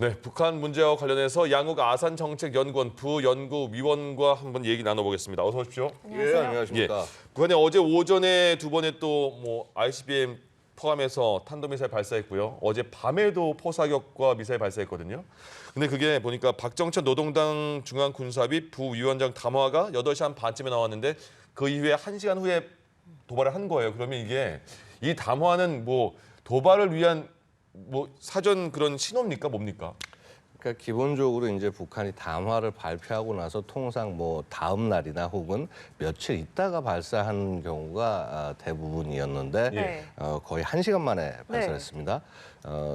네, 북한 문제와 관련해서 양욱 아산정책연구원 부연구위원과 한번 얘기 나눠보겠습니다. 어서 오십시오. 안녕하세요. 예, 안녕하십니까. 북한이 어제 오전에 두 번의 또 ICBM 포함해서 탄도미사일 발사했고요. 어제 밤에도 포사격과 미사일 발사했거든요. 근데 그게 보니까 박정천 노동당 중앙군사위 부위원장 담화가 8시 한 반쯤에 나왔는데 그 이후에 1시간 후에 도발을 한 거예요. 그러면 이게 이 담화는 뭐 도발을 위한 뭐 사전 그런 신호입니까? 뭡니까? 그러니까 기본적으로 이제 북한이 담화를 발표하고 나서 통상 뭐 다음 날이나 혹은 며칠 있다가 발사한 경우가 대부분이었는데 네. 거의 1시간 만에 발사했습니다.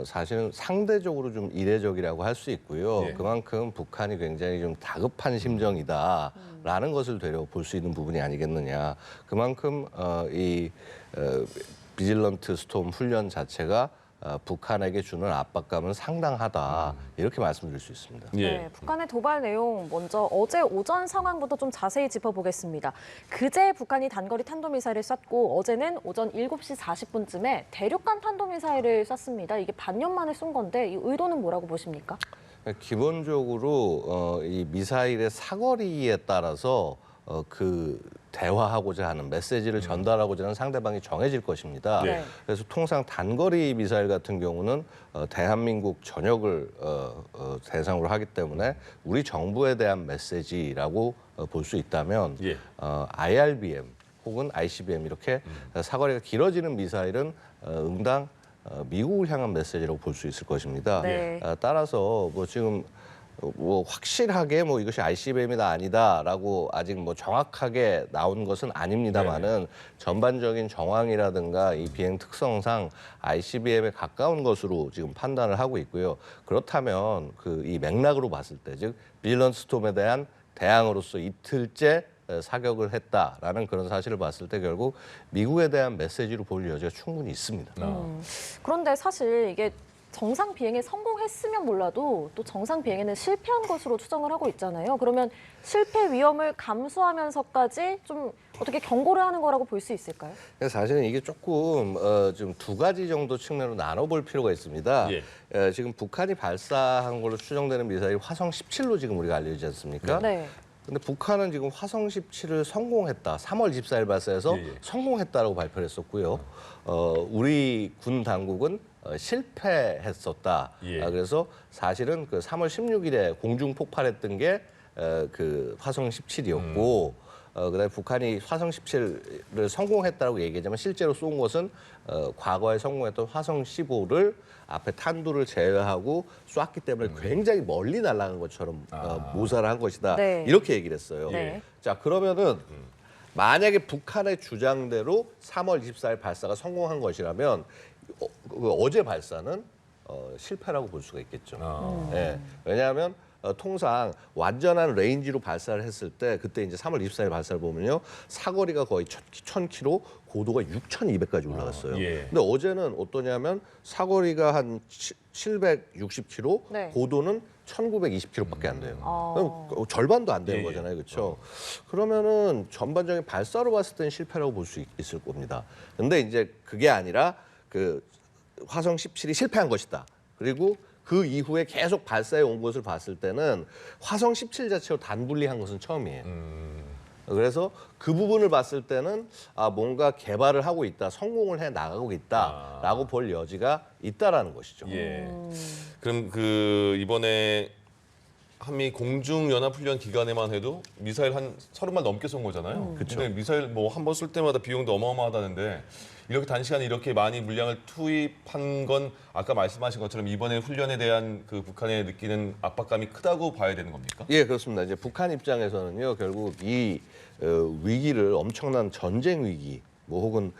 사실은 상대적으로 좀 이례적이라고 할 수 있고요. 예. 그만큼 북한이 굉장히 좀 다급한 심정이다라는 것을 되려 볼 수 있는 부분이 아니겠느냐. 그만큼 비질런트 스톰 훈련 자체가 북한에게 주는 압박감은 상당하다 이렇게 말씀드릴 수 있습니다. 예. 네, 북한의 도발 내용 먼저 어제 오전 상황부터 좀 자세히 짚어보겠습니다. 그제 북한이 단거리 탄도미사일을 쐈고 어제는 오전 7시 40분쯤에 대륙간 탄도미사일을 쐈습니다. 이게 반년 만에 쏜 건데 이 의도는 뭐라고 보십니까? 기본적으로 이 미사일의 사거리에 따라서 그 대화하고자 하는 메시지를 전달하고자 하는 상대방이 정해질 것입니다. 네. 그래서 통상 단거리 미사일 같은 경우는 대한민국 전역을 대상으로 하기 때문에 우리 정부에 대한 메시지라고 볼 수 있다면 예. IRBM 혹은 ICBM 이렇게 사거리가 길어지는 미사일은 응당 미국을 향한 메시지라고 볼 수 있을 것입니다. 네. 따라서 뭐 지금 뭐 확실하게 뭐 이것이 ICBM이다 아니다라고 아직 뭐 정확하게 나온 것은 아닙니다만은 전반적인 정황이라든가 이 비행 특성상 ICBM에 가까운 것으로 지금 판단을 하고 있고요. 그렇다면 그 이 맥락으로 봤을 때 즉 비질런트 스톰에 대한 대항으로서 이틀째 사격을 했다라는 그런 사실을 봤을 때 결국 미국에 대한 메시지로 볼 여지가 충분히 있습니다. 그런데 사실 이게 정상 비행에 성공했으면 몰라도 또 정상 비행에는 실패한 것으로 추정을 하고 있잖아요. 그러면 실패 위험을 감수하면서까지 좀 어떻게 경고를 하는 거라고 볼 수 있을까요? 사실은 이게 조금 좀 두 가지 정도 측면으로 나눠볼 필요가 있습니다. 지금 북한이 발사한 걸로 추정되는 미사일이 화성 17로 지금 우리가 알려지지 않습니까? 네. 근데 북한은 지금 화성 17을 성공했다. 3월 24일 발사해서 성공했다라고 발표를 했었고요. 우리 군 당국은 실패했었다. 그래서 사실은 그 3월 16일에 공중 폭발했던 게 그 화성 17이었고 그다음에 북한이 화성 17을 성공했다고 얘기하지만 실제로 쏜 것은 과거에 성공했던 화성 15를 앞에 탄두를 제외하고 쐈기 때문에 굉장히 멀리 날아간 것처럼 모사를 한 것이다. 네. 이렇게 얘기를 했어요. 네. 자, 그러면은 만약에 북한의 주장대로 3월 24일 발사가 성공한 것이라면 어제 발사는 실패라고 볼 수가 있겠죠. 예. 왜냐하면 통상 완전한 레인지로 발사를 했을 때 그때 이제 3월 24일 발사를 보면요. 사거리가 거의 1000km, 고도가 6200까지 올라갔어요. 근데 어제는 어떠냐면 사거리가 한 760km, 네. 고도는 1920km밖에 안 돼요. 그럼 절반도 안 되는 거잖아요. 그렇죠? 그러면은 전반적인 발사로 봤을 때는 실패라고 볼 수 있을 겁니다. 근데 이제 그게 아니라 그 화성 17이 실패한 것이다. 그리고 그 이후에 계속 발사해 온 것을 봤을 때는 화성 17 자체로 단분리한 것은 처음이에요. 그래서 그 부분을 봤을 때는 뭔가 개발을 하고 있다, 성공을 해 나가고 있다라고 볼 여지가 있다라는 것이죠. 그럼 그 이번에 한미 공중연합훈련 기간에만 해도 미사일 한 30발 넘게 쏜 거잖아요. 근데 미사일 뭐 한 번 쏠 때마다 비용도 어마어마하다는데 이렇게 단시간에 이렇게 많이 물량을 투입한 건 아까 말씀하신 것처럼 이번에 훈련에 대한 그 북한에 느끼는 압박감이 크다고 봐야 되는 겁니까? 예, 그렇습니다. 이제 북한 입장에서는요, 결국 이 위기를 엄청난 전쟁 위기, 뭐 혹은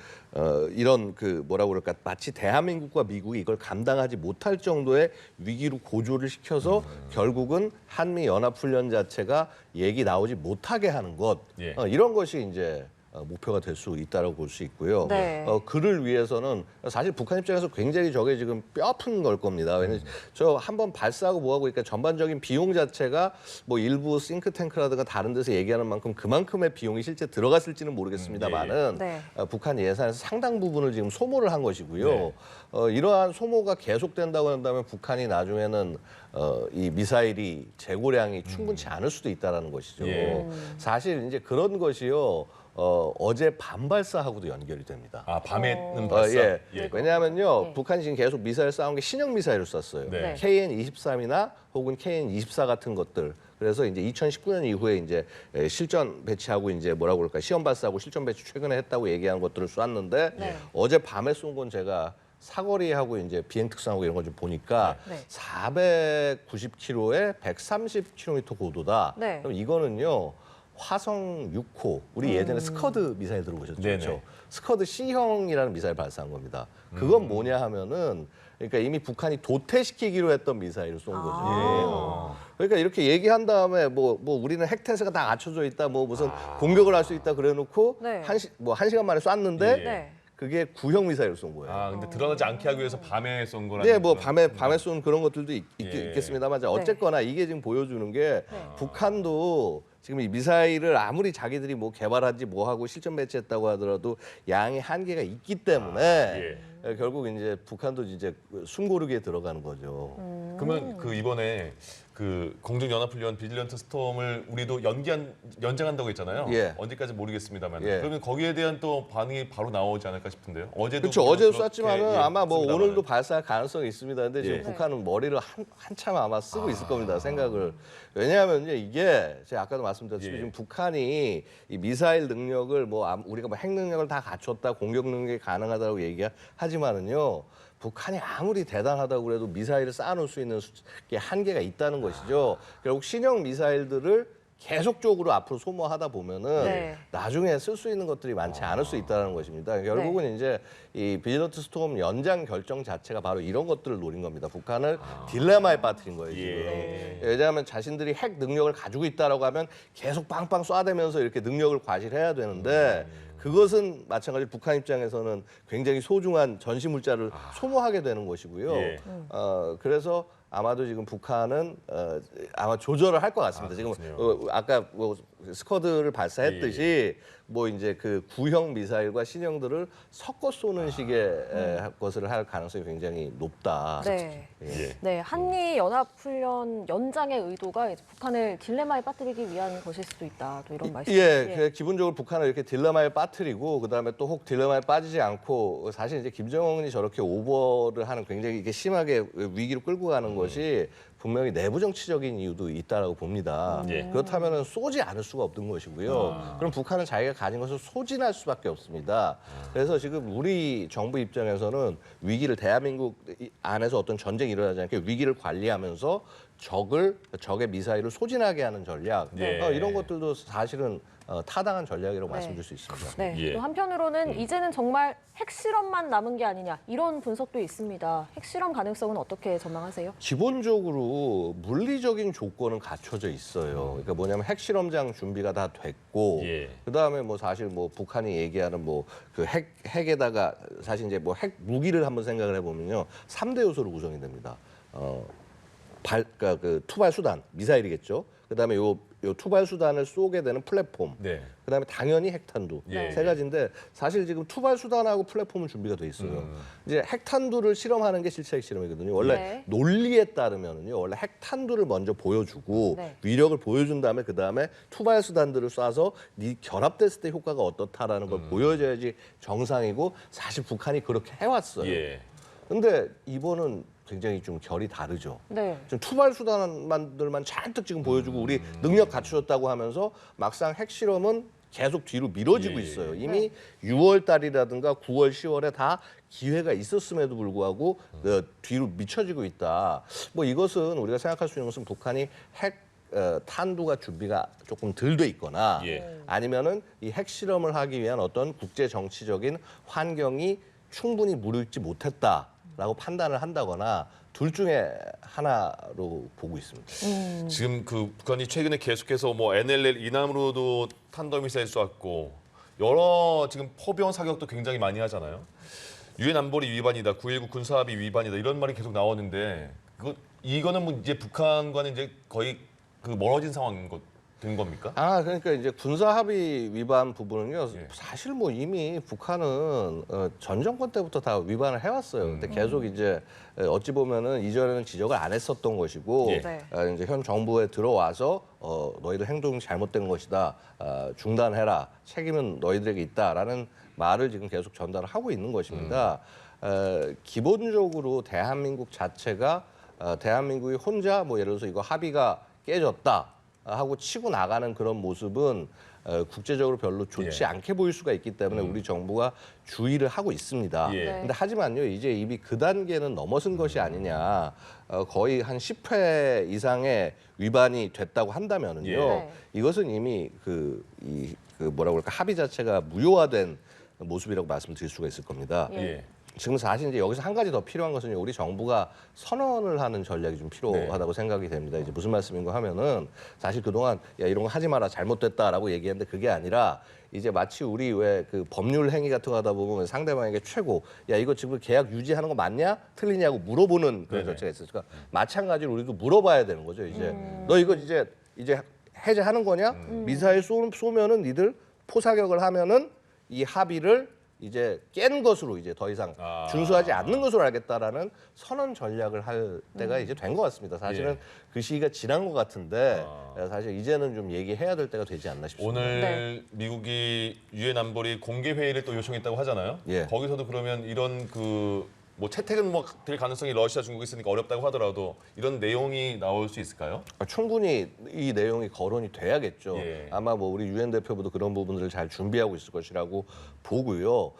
이런 그 뭐라고 그럴까 마치 대한민국과 미국이 이걸 감당하지 못할 정도의 위기로 고조를 시켜서 결국은 한미 연합 훈련 자체가 얘기 나오지 못하게 하는 것 이런 것이 이제 목표가 될 수 있다고 볼 수 있고요. 네. 그를 위해서는 사실 북한 입장에서 굉장히 저게 지금 뼈아픈 걸 겁니다. 왜냐면 저 한번 발사하고 뭐하고 그러니까 전반적인 비용 자체가 뭐 일부 싱크탱크라든가 다른 데서 얘기하는 만큼 그만큼의 비용이 실제 들어갔을지는 모르겠습니다만은 네. 북한 예산에서 상당 부분을 지금 소모를 한 것이고요. 네. 이러한 소모가 계속된다고 한다면 북한이 나중에는 이 미사일이 재고량이 충분치 않을 수도 있다라는 것이죠. 예. 사실 이제 그런 것이요. 어제 밤발사하고도 연결이 됩니다. 아, 밤에는 발사. 예. 예. 왜냐하면요, 네. 북한이 지금 계속 미사일 싸운 게 신형 미사일을 쐈어요. 네. KN-23이나 혹은 KN-24 같은 것들. 그래서 이제 2019년 이후에 이제 실전 배치하고 이제 뭐라고 그럴까 시험 발사하고 실전 배치 최근에 했다고 얘기한 것들을 쐈는데 네. 어제 밤에 쏜 건 제가 사거리하고 이제 비행 특성하고 이런 거 좀 보니까 네. 490km에 130km 고도다. 네. 그럼 이거는요. 화성 6호, 우리 예전에 스커드 미사일 들어보셨죠? 네네. 그렇죠? 스커드 C형이라는 미사일 발사한 겁니다. 그건 뭐냐 하면은 그러니까 이미 북한이 도태시키기로 했던 미사일을 쏜 거죠. 아. 그러니까 이렇게 얘기한 다음에 뭐 우리는 핵태세가 다 갖춰져 있다, 뭐 무슨 공격을 할 수 있다 그래놓고 네. 한 시간 만에 쐈는데 예. 네. 그게 구형 미사일을 쏜 거예요. 아, 근데 드러나지 않게 하기 위해서 밤에 쏜 거라는. 네, 뭐 그런- 밤에 쏜 그런 것들도 예. 있겠습니다만 어쨌거나 이게 지금 보여주는 게 북한도 지금 이 미사일을 아무리 자기들이 뭐 개발한지 뭐 하고 실전 배치했다고 하더라도 양의 한계가 있기 때문에 결국 이제 북한도 이제 숨고르기에 들어가는 거죠. 그러면 그 이번에 그 공중연합훈련 비질런트 스톰을 우리도 연장한다고 했잖아요. 예. 언제까지 모르겠습니다만. 예. 그러면 거기에 대한 또 반응이 바로 나오지 않을까 싶은데요. 어제도 그렇죠. 물론 어제도 그렇게, 쐈지만은 예, 아마 뭐 씁니다만은. 오늘도 발사할 가능성이 있습니다. 근데 지금 예. 북한은 머리를 한참 아마 쓰고 있을 겁니다. 생각을. 왜냐하면요 이게 제가 아까도 말씀드렸지만 예. 지금 북한이 이 미사일 능력을 뭐 우리가 뭐 핵 능력을 다 갖췄다, 공격 능력이 가능하다고 얘기하지만은요. 북한이 아무리 대단하다고 그래도 미사일을 쌓아놓을 수 있는 게 한계가 있다는 것이죠. 결국 신형 미사일들을 계속적으로 앞으로 소모하다 보면은 네. 나중에 쓸 수 있는 것들이 많지 않을 수 있다는 것입니다. 결국은 이제 이 비질런트 스톰 연장 결정 자체가 바로 이런 것들을 노린 겁니다. 북한을 딜레마에 빠뜨린 거예요, 지금. 예. 왜냐하면 자신들이 핵 능력을 가지고 있다라고 하면 계속 빵빵 쏴대면서 이렇게 능력을 과시해야 되는데 그것은 마찬가지로 북한 입장에서는 굉장히 소중한 전시 물자를 소모하게 되는 것이고요. 예. 그래서 아마도 지금 북한은 아마 조절을 할 것 같습니다. 지금 그렇군요. 아까 뭐 스쿼드를 발사했듯이 뭐 이제 그 구형 미사일과 신형들을 섞어 쏘는 식의 것을 할 가능성이 굉장히 높다. 네. 예. 네, 한미 연합훈련 연장의 의도가 이제 북한을 딜레마에 빠뜨리기 위한 것일 수도 있다. 또 이런 말씀. 그 기본적으로 북한을 이렇게 딜레마에 빠뜨리고 그다음에 또 혹 딜레마에 빠지지 않고 사실 이제 김정은이 저렇게 오버를 하는 굉장히 이게 심하게 위기로 끌고 가는 것이 분명히 내부 정치적인 이유도 있다라고 봅니다. 예. 그렇다면은 쏘지 않을 수가 없는 것이고요. 그럼 북한은 자기가 가진 것을 소진할 수밖에 없습니다. 그래서 지금 우리 정부 입장에서는 위기를 대한민국 안에서 어떤 전쟁이 일어나지 않게 위기를 관리하면서 적의 미사일을 소진하게 하는 전략 예. 이런 것들도 사실은 타당한 전략이라고 말씀드릴 수 있습니다. 네. 예. 또 한편으로는 이제는 정말 핵실험만 남은 게 아니냐 이런 분석도 있습니다. 핵실험 가능성은 어떻게 전망하세요? 기본적으로 물리적인 조건은 갖춰져 있어요. 그러니까 뭐냐면 핵실험장 준비가 다 됐고, 예. 그다음에 뭐 사실 뭐 북한이 얘기하는 뭐 그 핵에다가 사실 이제 뭐 핵 무기를 한번 생각을 해보면요, 3대 요소로 구성이 됩니다. 그러니까 그 투발 수단, 미사일이겠죠. 그다음에 요 투발 수단을 쏘게 되는 플랫폼. 네. 그다음에 당연히 핵탄두 예. 세 가지인데 사실 지금 투발 수단하고 플랫폼은 준비가 돼 있어요. 이제 핵탄두를 실험하는 게 실체 핵실험이거든요. 원래 네. 논리에 따르면은요, 원래 핵탄두를 먼저 보여주고 네. 위력을 보여준 다음에 그 다음에 투발 수단들을 쏴서 결합됐을 때 효과가 어떻다라는 걸 보여줘야지 정상이고 사실 북한이 그렇게 해왔어요. 예. 근데 이번은 굉장히 좀 결이 다르죠. 네. 지금 투발 수단만들만 잔뜩 지금 보여주고 우리 능력 갖추셨다고 하면서 막상 핵실험은 계속 뒤로 미뤄지고 예. 있어요. 이미 6월 달이라든가 9월, 10월에 다 기회가 있었음에도 불구하고 뒤로 미쳐지고 있다. 뭐 이것은 우리가 생각할 수 있는 것은 북한이 핵 탄두가 준비가 조금 덜 돼 있거나 예. 아니면은 이 핵실험을 하기 위한 어떤 국제 정치적인 환경이 충분히 무르익지 못했다라고 판단을 한다거나 둘 중에 하나로 보고 있습니다. 지금 그 북한이 최근에 계속해서 뭐 NLL 이남으로도 탄도미사일 쏘았고 여러 지금 포병 사격도 굉장히 많이 하잖아요. 유엔 안보리 위반이다, 9.19 군사합의 위반이다 이런 말이 계속 나오는데 이거는 뭐 이제 북한과는 이제 거의 그 멀어진 상황인 된 겁니까? 그러니까 이제 군사 합의 위반 부분은요. 예. 사실 뭐 이미 북한은 전 정권 때부터 다 위반을 해왔어요. 근데 계속 이제 어찌 보면은 이전에는 지적을 안 했었던 것이고 예. 네. 이제 현 정부에 들어와서 너희들 행동이 잘못된 것이다. 중단해라. 책임은 너희들에게 있다라는 말을 지금 계속 전달을 하고 있는 것입니다. 기본적으로 대한민국 자체가 대한민국이 혼자 뭐 예를 들어서 이거 합의가 깨졌다 하고 치고 나가는 그런 모습은 국제적으로 별로 좋지 예. 않게 보일 수가 있기 때문에 우리 정부가 주의를 하고 있습니다. 예. 근데 하지만요, 이제 이미 그 단계는 넘어선 것이 아니냐. 거의 한 10회 이상의 위반이 됐다고 한다면은요, 예. 이것은 이미 그 뭐라고 그럴까 합의 자체가 무효화된 모습이라고 말씀드릴 수가 있을 겁니다. 예. 지금 사실 이제 여기서 한 가지 더 필요한 것은 우리 정부가 선언을 하는 전략이 좀 필요하다고 생각이 됩니다. 이제 무슨 말씀인가 하면은 사실 그동안 야 이런 거 하지 마라 잘못됐다라고 얘기했는데 그게 아니라 이제 마치 우리 왜 그 법률 행위 같은 거 하다 보면 상대방에게 최고 야 이거 지금 계약 유지하는 거 맞냐 틀리냐고 물어보는 그런 네네. 절차가 있으니까 마찬가지로 우리도 물어봐야 되는 거죠. 이제 너 이거 이제 해제하는 거냐? 미사일 쏘면은 니들 포사격을 하면은 이 합의를 이제 깬 것으로 이제 더 이상 준수하지 않는 것으로 알겠다라는 선언 전략을 할 때가 이제 된 것 같습니다. 사실은 예. 그 시기가 지난 것 같은데 사실 이제는 좀 얘기해야 될 때가 되지 않나 싶습니다. 오늘 네. 미국이 유엔 안보리 공개 회의를 또 요청했다고 하잖아요. 예. 거기서도 그러면 이런 뭐 채택은 뭐 될 가능성이 러시아, 중국이 있으니까 어렵다고 하더라도 이런 내용이 나올 수 있을까요? 충분히 이 내용이 거론이 돼야겠죠. 예. 아마 뭐 우리 유엔 대표부도 그런 부분들을 잘 준비하고 있을 것이라고 보고요.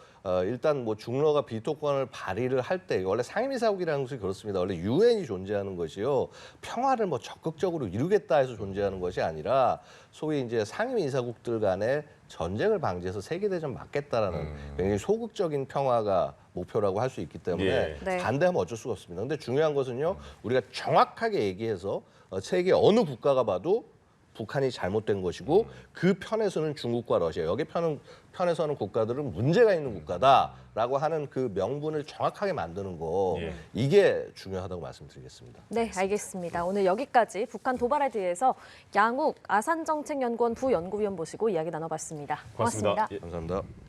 일단 뭐 중러가 비토권을 발휘를 할 때 원래 상임이사국이라는 것이 그렇습니다. 원래 유엔이 존재하는 것이요 평화를 뭐 적극적으로 이루겠다 해서 존재하는 것이 아니라 소위 이제 상임이사국들 간의 전쟁을 방지해서 세계대전 막겠다라는 굉장히 소극적인 평화가 목표라고 할 수 있기 때문에 예. 네. 반대하면 어쩔 수가 없습니다. 근데 중요한 것은요, 우리가 정확하게 얘기해서 세계 어느 국가가 봐도 북한이 잘못된 것이고 그 편에서는 중국과 러시아, 여기 편에서 하는 국가들은 문제가 있는 국가다라고 하는 그 명분을 정확하게 만드는 거 예. 이게 중요하다고 말씀드리겠습니다. 네, 알겠습니다. 오늘 여기까지 북한 도발에 대해서 양욱 아산정책연구원 부연구위원 모시고 이야기 나눠봤습니다. 고맙습니다. 고맙습니다. 예. 감사합니다.